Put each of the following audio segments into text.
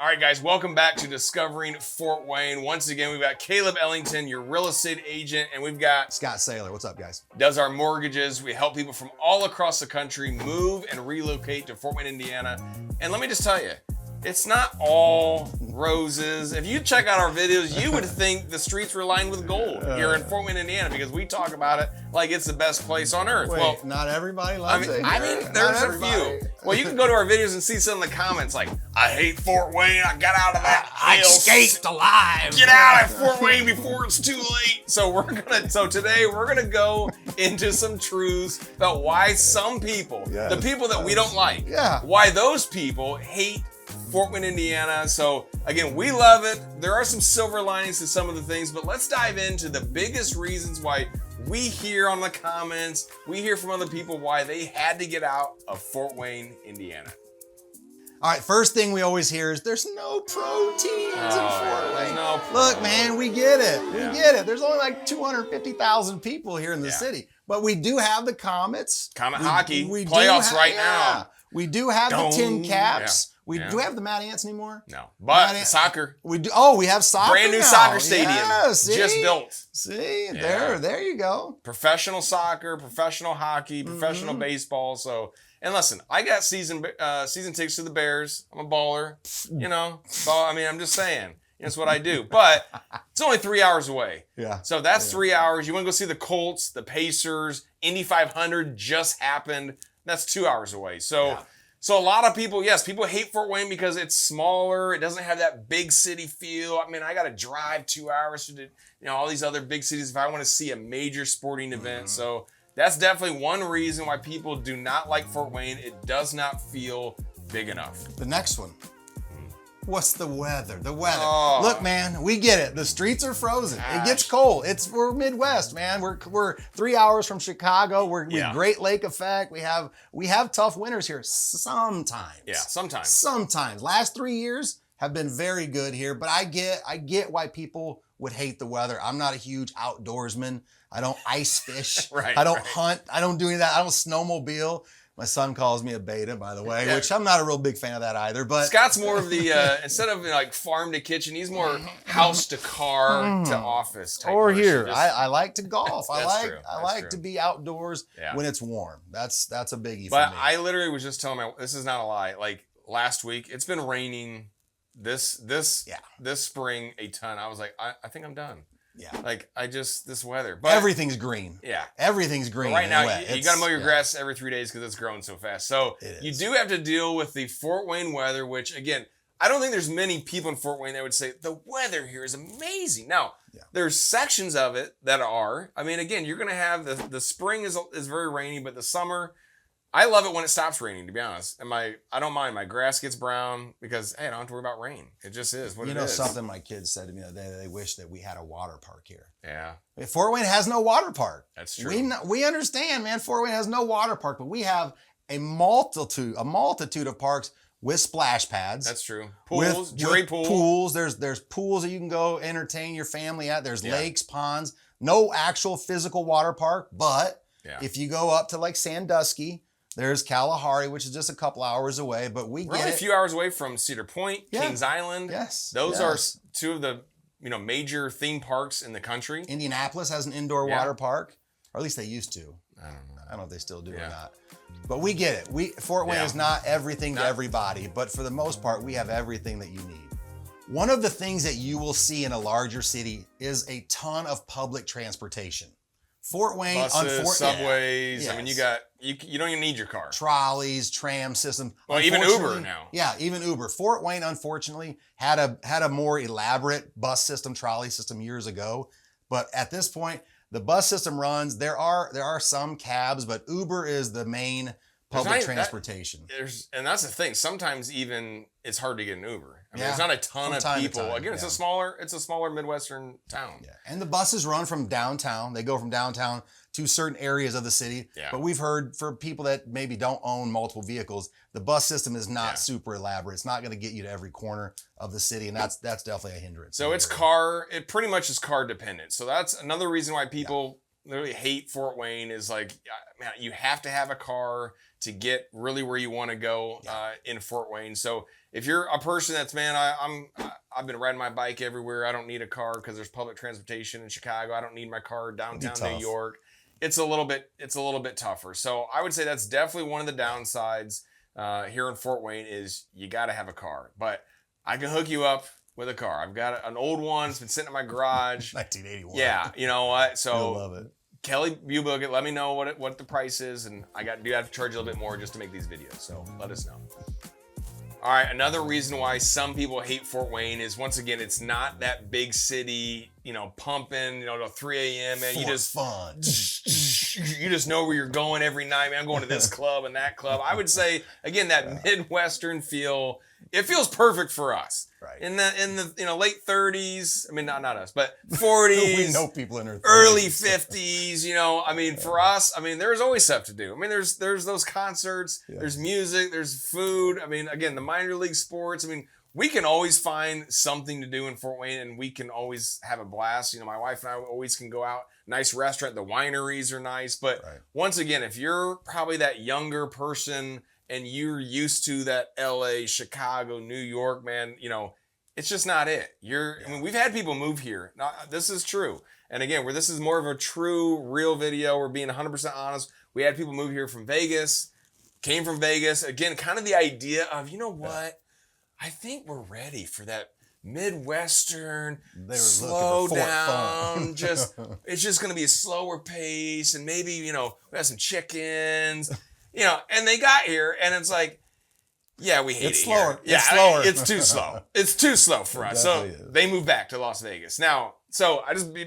All right, guys, welcome back to Discovering Fort Wayne. Once again, we've got Caleb Ellington, your real estate agent, and we've got Scott Saylor. What's up, guys? Does our mortgages. We help people from all across the country move and relocate to Fort Wayne, Indiana. And let me just tell you, it's not all roses. If you check out our videos, you would think the streets were lined with gold here in Fort Wayne, Indiana, because we talk about it like it's the best place on earth. Wait, well, not everybody loves it. I mean, there's a few. Well, you can go to our videos and see some of the comments like, I hate Fort Wayne. I got out of that. I escaped alive. Get out of Fort Wayne before it's too late. So today we're gonna go into some truths about why some people, the people that we don't like, why those people hate Fort Wayne, Indiana. So again, we love it. There are some silver linings to some of the things, but let's dive into the biggest reasons why we hear on the comments, we hear from other people why they had to get out of Fort Wayne, Indiana. All right, first thing we always hear is there's no proteins in Fort Wayne. Look, man, we get it. We get it. There's only like 250,000 people here in the city, but we do have the Comets. Comet hockey, playoffs right now. We do have the Tin Caps. We do have the Mad Ants anymore? No, but soccer. We do. Oh, we have soccer. Brand new now. soccer stadium, see? just built. See, there you go. Professional soccer, professional hockey, professional baseball. So, and listen, I got season tickets to the Bears. I'm a baller, you know. So I mean, I'm just saying, that's what I do. But it's only 3 hours away. Yeah. So that's 3 hours. You want to go see the Colts, the Pacers, Indy 500 just happened. That's 2 hours away. So. So a lot of people, people hate Fort Wayne because it's smaller. It doesn't have that big city feel. I mean, I got to drive 2 hours to, all these other big cities if I want to see a major sporting event. So that's definitely one reason why people do not like Fort Wayne. It does not feel big enough. The next one. What's the weather? The weather. Oh. Look, man, we get it. The streets are frozen. It gets cold. We're Midwest, man. We're 3 hours from Chicago. We're Great Lake effect. We have tough winters here sometimes. Yeah, sometimes. Sometimes. Last 3 years have been very good here, but I get why people would hate the weather. I'm not a huge outdoorsman. I don't ice fish. I don't hunt. I don't do any of that. I don't snowmobile. My son calls me a beta, by the way, which I'm not a real big fan of that either. But Scott's more of the instead of like farm to kitchen, he's more house to car to office type. Or here, I like to golf. I like to be outdoors when it's warm. That's a biggie for me. But I literally was just telling this is not a lie. Like last week, it's been raining this spring a ton. I was like, I think I'm done. Yeah. Like this weather. But everything's green. Yeah. Everything's green. But right now, you got to mow your grass every 3 days because it's growing so fast. So you do have to deal with the Fort Wayne weather, which again, I don't think there's many people in Fort Wayne that would say the weather here is amazing. Now, there's sections of it that are. I mean, again, you're going to have the spring is very rainy, but the summer, I love it when it stops raining, to be honest. And I don't mind. My grass gets brown because, hey, I don't have to worry about rain. It just is what it is. You know something my kids said to me the other day? They wish that we had a water park here. Yeah. Fort Wayne has no water park. That's true. We understand, man. Fort Wayne has no water park, but we have a multitude of parks with splash pads. That's true. Pools, jury pools. Pools. There's pools that you can go entertain your family at. There's lakes, ponds. No actual physical water park, but if you go up to like Sandusky, there's Kalahari, which is just a couple hours away, but we're only a few hours away from Cedar Point, Kings Island. Yes. Those are two of the major theme parks in the country. Indianapolis has an indoor water park, or at least they used to. I don't know. I don't know if they still do or not. But we get it. Fort Wayne is not everything to everybody, but for the most part, we have everything that you need. One of the things that you will see in a larger city is a ton of public transportation. Fort Wayne, buses, subways. I mean, you don't even need your car. Trolleys, tram system. Well, even Uber now. Yeah, even Uber. Fort Wayne, unfortunately, had a more elaborate bus system, trolley system years ago. But at this point, the bus system runs. There are some cabs, but Uber is the main public transportation. And that's the thing. Sometimes even it's hard to get an Uber. I mean, there's not a ton of people. Again, it's a smaller Midwestern town. Yeah. And the buses run from downtown. They go from downtown to certain areas of the city. Yeah. But we've heard for people that maybe don't own multiple vehicles, the bus system is not super elaborate. It's not going to get you to every corner of the city, and that's definitely a hindrance. So it pretty much is car dependent. So that's another reason why people literally hate Fort Wayne is like, man, you have to have a car to get really where you want to go in Fort Wayne. So if you're a person that's, man, I've been riding my bike everywhere. I don't need a car because there's public transportation in Chicago. I don't need my car downtown New York. It's a little bit tougher. So I would say that's definitely one of the downsides here in Fort Wayne is you got to have a car. But I can hook you up with a car. I've got an old one. It's been sitting in my garage. 1981. Yeah, you know what? So I love it. Kelly, you book it. Let me know what the price is, and do have to charge a little bit more just to make these videos. So let us know. All right, another reason why some people hate Fort Wayne is, once again, it's not that big city, pumping, till 3 a.m. Man, you just fun. You just know where you're going every night, man. I'm going to this club and that club. I would say, again, that Midwestern feel. It feels perfect for us. Right. In the late 30s. I mean, not us, but 40s. We know people in their 30s. Early 50s. For us, there's always stuff to do. There's those concerts. Yeah. There's music. There's food. Again, the minor league sports. We can always find something to do in Fort Wayne, and we can always have a blast. My wife and I always can go out. Nice restaurant. The wineries are nice. But once again, if you're probably that younger person and you're used to that LA, Chicago, New York, man, it's just not it. We've had people move here. Now, this is true. And again, where this is more of a true, real video, we're being 100% honest. We had people move here from Vegas, came from Vegas. Again, kind of the idea of, what? I think we're ready for that Midwestern, slow down, it's just going to be a slower pace, and maybe, we have some chickens, and they got here, and it's like, yeah, we hate it slower. Here. It's slower. It's too slow. It's too slow for us. So they moved back to Las Vegas. Now, so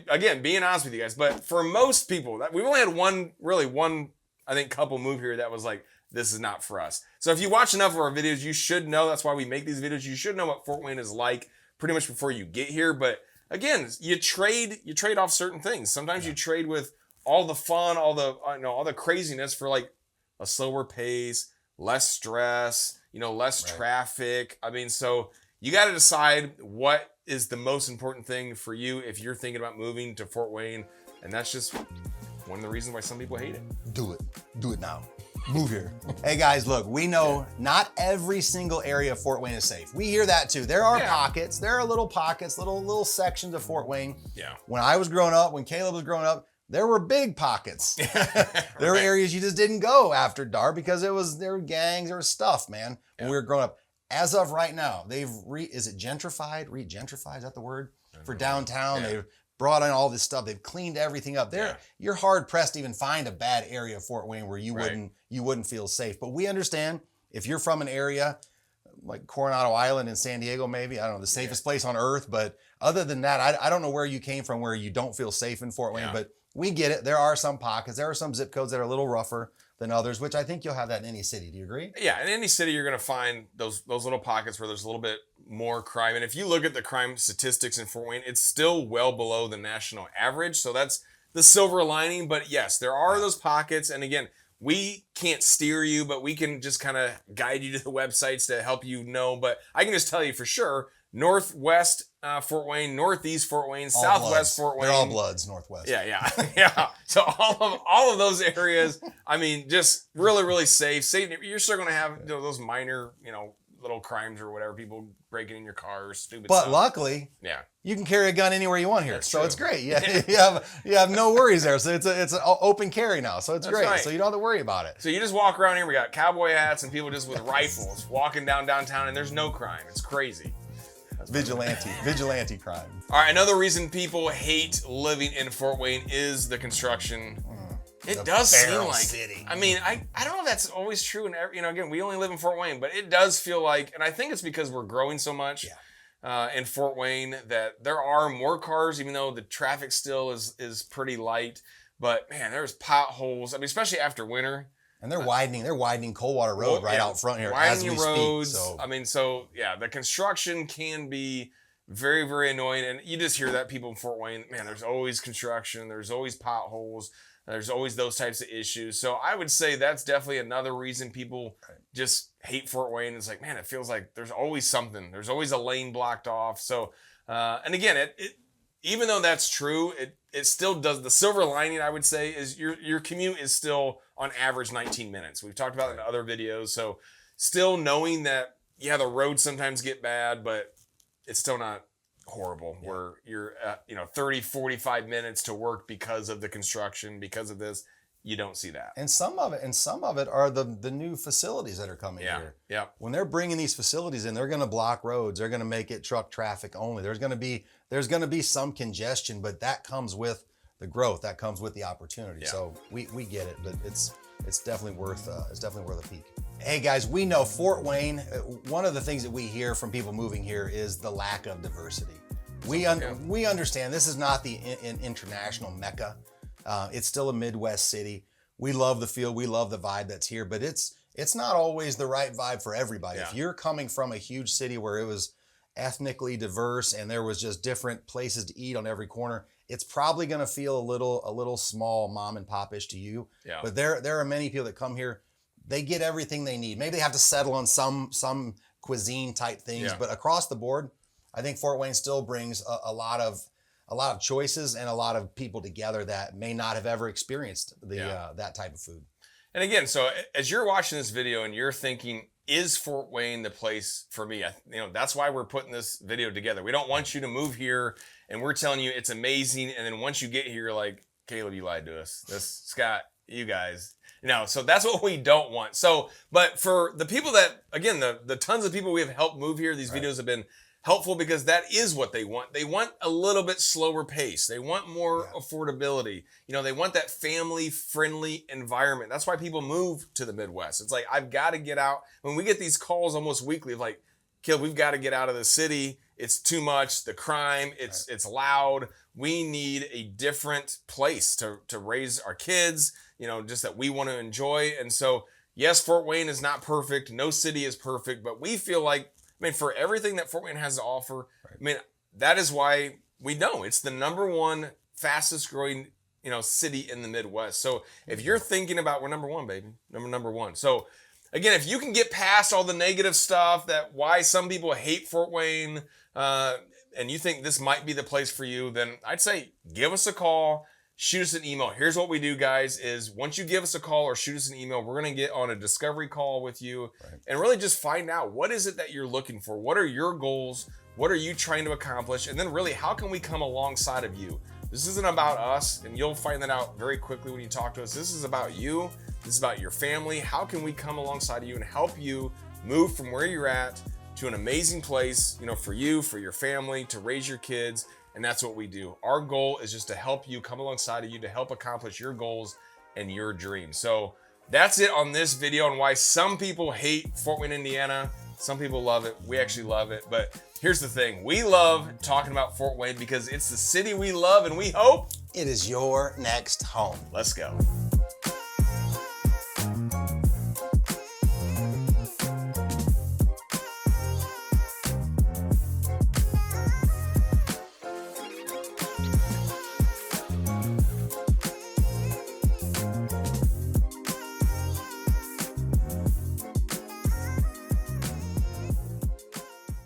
again, being honest with you guys, but for most people, we've only had one, I think, couple move here that was like, this is not for us. So if you watch enough of our videos, you should know. That's why we make these videos. You should know what Fort Wayne is like pretty much before you get here. But again, you trade off certain things. Sometimes you trade with all the fun, all the craziness for like a slower pace, less stress, less traffic. So you got to decide what is the most important thing for you if you're thinking about moving to Fort Wayne. And that's just one of the reasons why some people hate it. Do it now. Move here. Hey guys, look, we know not every single area of Fort Wayne is safe. We hear that too. There are pockets. There are little pockets, little sections of Fort Wayne. Yeah. When I was growing up, when Caleb was growing up, there were big pockets. There were areas you just didn't go after dark because there were gangs, there was stuff, man. When we were growing up. As of right now, is it gentrified? Gentrified, is that the word? For downtown, they've brought in all this stuff. They've cleaned everything up. You're hard pressed to even find a bad area of Fort Wayne where you wouldn't feel safe. But we understand if you're from an area like Coronado Island in San Diego, maybe, I don't know, the safest place on earth. But other than that, I don't know where you came from where you don't feel safe in Fort Wayne. But we get it. There are some pockets. There are some zip codes that are a little rougher than others, which I think you'll have that in any city. Do you agree? Yeah, in any city, you're going to find those little pockets where there's a little bit more crime. And if you look at the crime statistics in Fort Wayne, it's still well below the national average. So that's the silver lining. But yes, there are those pockets. And again, we can't steer you, but we can just kind of guide you to the websites to help you know. But I can just tell you for sure, Northwest Fort Wayne, Northeast Fort Wayne, Southwest Fort Wayne. They're all Bloods, Northwest. Yeah. So all of those areas, just really, really safe. You're still going to have those minor, little crimes or whatever, people breaking in your car or stupid stuff. But luckily, you can carry a gun anywhere you want here. That's true. It's great. You have no worries there. So it's an open carry now. So it's great. Right. So you don't have to worry about it. So you just walk around here. We got cowboy hats and people just with rifles walking downtown, and there's no crime. It's crazy. Vigilante crime. All right, another reason people hate living in Fort Wayne is the construction. It does seem like city. I don't know if that's always true. And again, we only live in Fort Wayne, but it does feel like, and I think it's because we're growing so much in Fort Wayne that there are more cars, even though the traffic still is pretty light. But man, there's potholes. Especially after winter. And they're widening Coldwater Road out front here as we roads. Speak. So the construction can be very, very annoying. And you just hear that people in Fort Wayne, man, there's always construction. There's always potholes. There's always those types of issues. So I would say that's definitely another reason people just hate Fort Wayne. It's like, man, it feels like there's always something. There's always a lane blocked off. So, and again, even though that's true, it still does. The silver lining, I would say, is your commute is still on average 19 minutes. We've talked about it in other videos. So still knowing that, yeah, the roads sometimes get bad, but it's still not horrible where you're at, 30, 45 minutes to work because of the construction, because of this. You don't see that. And some of it are the new facilities that are coming here. Yeah. When they're bringing these facilities in, they're going to block roads. They're going to make it truck traffic only. There's going to be some congestion, but that comes with the growth. That comes with the opportunity. Yeah. So we get it, but it's definitely worth a peek. Hey guys, we know Fort Wayne. One of the things that we hear from people moving here is the lack of diversity. We understand this is not the international mecca. It's still a Midwest city. We love the feel. We love the vibe that's here, but it's not always the right vibe for everybody. Yeah. If you're coming from a huge city where it was ethnically diverse and there was just different places to eat on every corner, it's probably going to feel a little small mom and pop-ish to you. Yeah. But there are many people that come here. They get everything they need. Maybe they have to settle on some cuisine type things, but across the board, I think Fort Wayne still brings a lot of choices and a lot of people together that may not have ever experienced that type of food. And again, so as you're watching this video and you're thinking, is Fort Wayne the place for me? That's why we're putting this video together. We don't want you to move here and we're telling you it's amazing. And then once you get here, you're like, Caleb, you lied to us. Scott, you guys, so that's what we don't want. So, but for the people that, again, the tons of people we have helped move here, these videos have been helpful because that is what they want. They want a little bit slower pace. They want more affordability. They want that family-friendly environment. That's why people move to the Midwest. It's like, I've got to get out. When we get these calls almost weekly of like, Caleb, we've got to get out of the city. It's too much. The crime, it's loud. We need a different place to raise our kids, just that we want to enjoy. And so, yes, Fort Wayne is not perfect. No city is perfect, but we feel like, for everything that Fort Wayne has to offer, that is why we know it's the number one fastest growing, city in the Midwest. So if you're thinking about, we're number one, baby, number one. So again, if you can get past all the negative stuff that why some people hate Fort Wayne, and you think this might be the place for you, then I'd say give us a call. Shoot us an email. Here's what we do, guys, is once you give us a call or shoot us an email, we're going to get on a discovery call with you and really just find out what is it that you're looking for? What are your goals? What are you trying to accomplish? And then really, how can we come alongside of you? This isn't about us, and you'll find that out very quickly when you talk to us. This is about you. This is about your family. How can we come alongside of you and help you move from where you're at to an amazing place, for you, for your family, to raise your kids. And that's what we do. Our goal is just to help you, come alongside of you to help accomplish your goals and your dreams. So that's it on this video on why some people hate Fort Wayne, Indiana. Some people love it. We actually love it. But here's the thing. We love talking about Fort Wayne because it's the city we love and we hope it is your next home. Let's go.